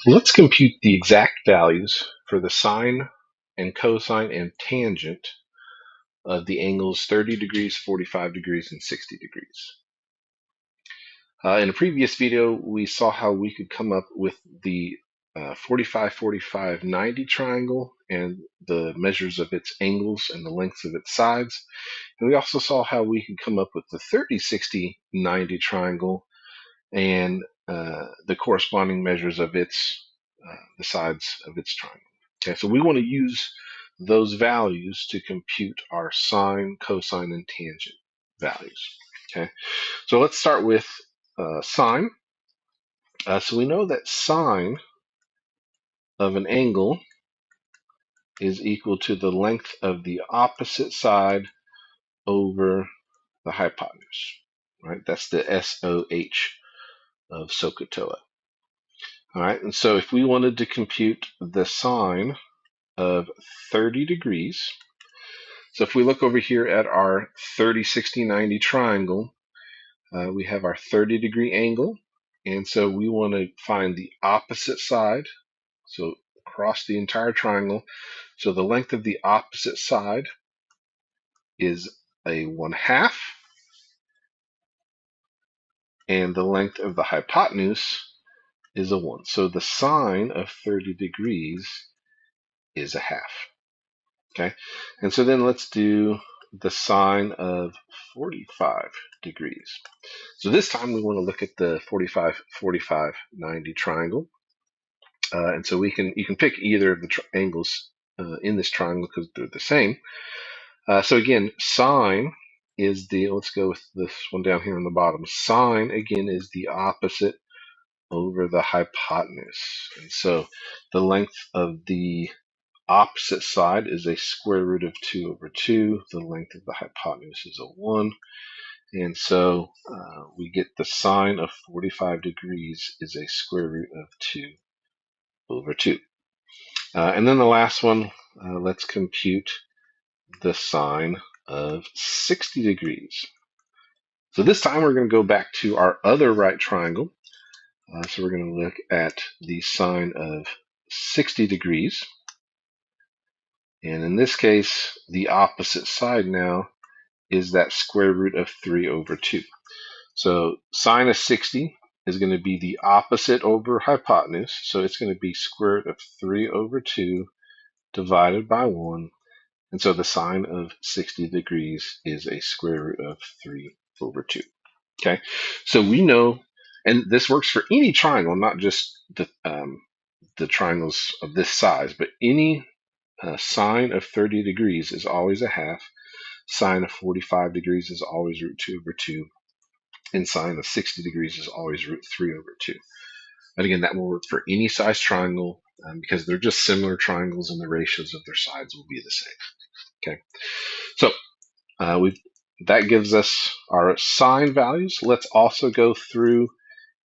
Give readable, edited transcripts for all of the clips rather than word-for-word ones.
Let's compute the exact values for the sine and cosine and tangent of the angles 30 degrees, 45 degrees, and 60 degrees. In a previous video, we saw how we could come up with the 45, 45, 90 triangle and the measures of its angles and the lengths of its sides. And we also saw how we could come up with the 30, 60, 90 triangle and the corresponding measures of the sides of its triangle. Okay, so we want to use those values to compute our sine, cosine, and tangent values. Okay, so let's start with sine. So we know that sine of an angle is equal to the length of the opposite side over the hypotenuse. Right, that's the SOH of SOHCAHTOA. All right, and so if we wanted to compute the sine of 30 degrees, so if we look over here at our 30, 60, 90 triangle, we have our 30-degree angle, and so we want to find the opposite side, so across the entire triangle. So the length of the opposite side is a 1/2, and the length of the hypotenuse is a 1. So the sine of 30 degrees is a 1/2. Okay, and so then let's do the sine of 45 degrees. So this time we want to look at the 45, 45, 90 triangle. And so you can pick either of the angles in this triangle because they're the same. So again, sine is let's go with this one down here on the bottom. Sine, again, is the opposite over the hypotenuse. And so the length of the opposite side is a square root of 2/2. The length of the hypotenuse is a 1. And so we get the sine of 45 degrees is a square root of 2/2. And then the last one, let's compute the sine of 60 degrees. So this time we're going to go back to our other right triangle. So we're going to look at the sine of 60 degrees. And in this case, the opposite side now is that square root of 3/2. So sine of 60 is going to be the opposite over hypotenuse. So it's going to be square root of 3/2 divided by 1. And so the sine of 60 degrees is a square root of 3/2. Okay, so we know, and this works for any triangle, not just the triangles of this size, but any sine of 30 degrees is always a 1/2. Sine of 45 degrees is always root 2/2. And sine of 60 degrees is always root 3/2. And again, that will work for any size triangle because they're just similar triangles and the ratios of their sides will be the same. Okay, so that gives us our sine values. Let's also go through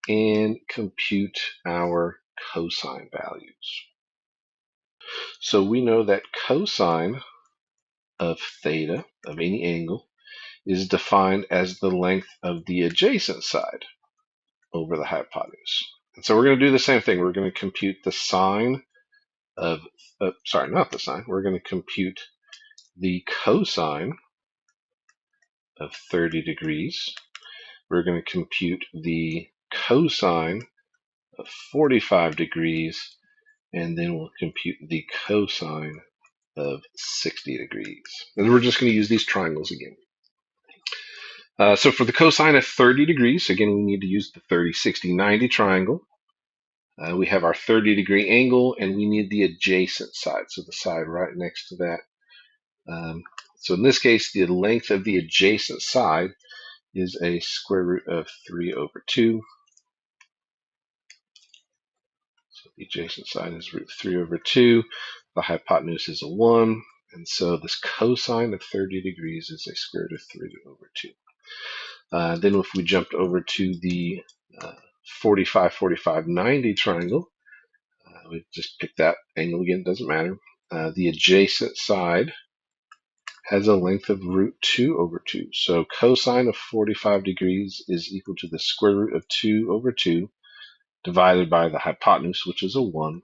and compute our cosine values. So we know that cosine of theta, of any angle, is defined as the length of the adjacent side over the hypotenuse. And so we're going to do the same thing. We're going to compute the sine of, sorry, not the sine. We're going to compute the cosine of 30 degrees. We're going to compute the cosine of 45 degrees, and then we'll compute the cosine of 60 degrees. And we're just going to use these triangles again. So for the cosine of 30 degrees, again, we need to use the 30, 60, 90 triangle. We have our 30-degree angle, and we need the adjacent side, so the side right next to that. So in this case, the length of the adjacent side is a square root of 3/2. So the adjacent side is root 3/2. The hypotenuse is a 1, and so this cosine of 30 degrees is a square root of 3/2. Then if we jumped over to the 45, 45, 90 triangle, we just pick that angle again, doesn't matter. The adjacent side has a length of root 2/2. So cosine of 45 degrees is equal to the square root of 2/2 divided by the hypotenuse, which is a 1.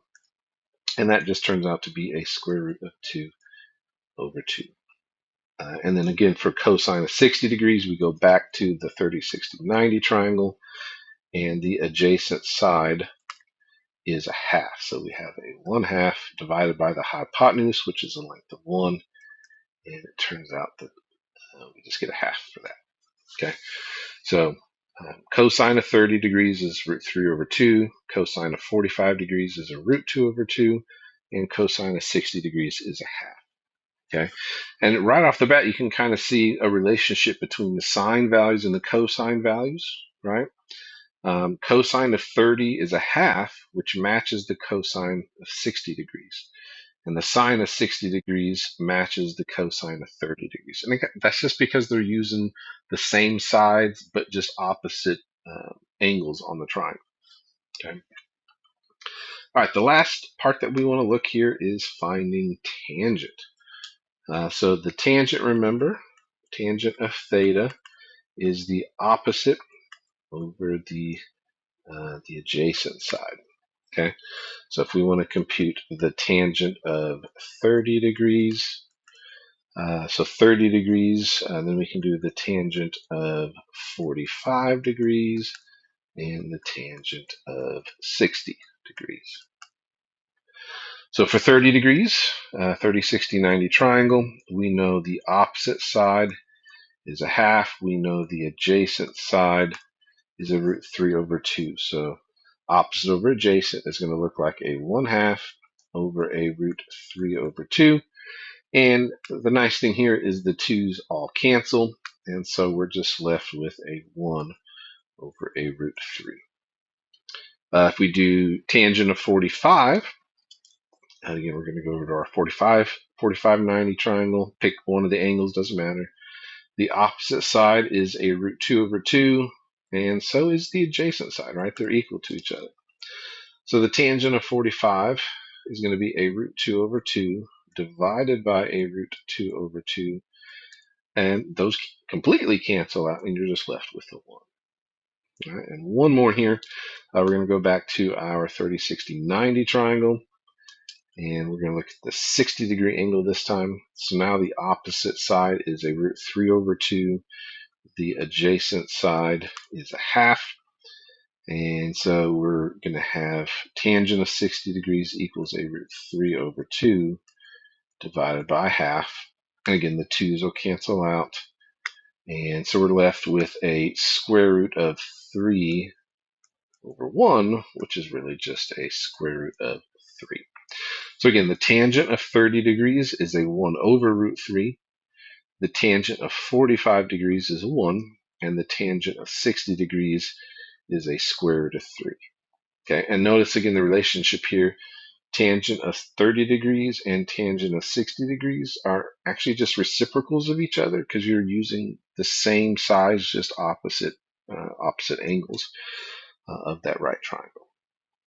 And that just turns out to be a square root of 2 over 2. And then again, for cosine of 60 degrees, we go back to the 30, 60, 90 triangle, and the adjacent side is a half. So we have a 1/2 divided by the hypotenuse, which is a length of 1, and it turns out that we just get a half for that. Okay, so cosine of 30 degrees is root 3 over 2, cosine of 45 degrees is a root 2 over 2, and cosine of 60 degrees is a half. Okay, and right off the bat, you can kind of see a relationship between the sine values and the cosine values, right? Cosine of 30 is a half, which matches the cosine of 60 degrees. And the sine of 60 degrees matches the cosine of 30 degrees. And that's just because they're using the same sides, but just opposite angles on the triangle. Okay. All right, the last part that we want to look here is finding tangent. So the tangent, remember, tangent of theta is the opposite over the adjacent side. Okay, so if we want to compute the tangent of 30 degrees, so 30 degrees, then we can do the tangent of 45 degrees and the tangent of 60 degrees. So for 30 degrees, 30, 60, 90 triangle, we know the opposite side is a half. We know the adjacent side is a root 3 over 2. So opposite over adjacent is going to look like a 1/2 over a root 3 over 2. And the nice thing here is the 2's all cancel. And so we're just left with a 1 over a root 3. If we do tangent of 45, and again, we're going to go over to our 45, 90 triangle. Pick one of the angles, doesn't matter. The opposite side is a root 2 over 2, and so is the adjacent side, right? They're equal to each other. So the tangent of 45 is going to be a root 2 over 2 divided by a root 2 over 2, and those completely cancel out, and you're just left with the 1. All right, and one more here. We're going to go back to our 30, 60, 90 triangle. And we're going to look at the 60-degree angle this time. So now the opposite side is a root 3 over 2. The adjacent side is a half. And so we're going to have tangent of 60 degrees equals a root 3 over 2 divided by half. And again, the 2's will cancel out. And so we're left with a square root of 3 over 1, which is really just a square root of 3. So again, the tangent of 30 degrees is a 1 over root 3. The tangent of 45 degrees is a 1. And the tangent of 60 degrees is a square root of 3. Okay, and notice again the relationship here. Tangent of 30 degrees and tangent of 60 degrees are actually just reciprocals of each other because you're using the same size, just opposite angles of that right triangle.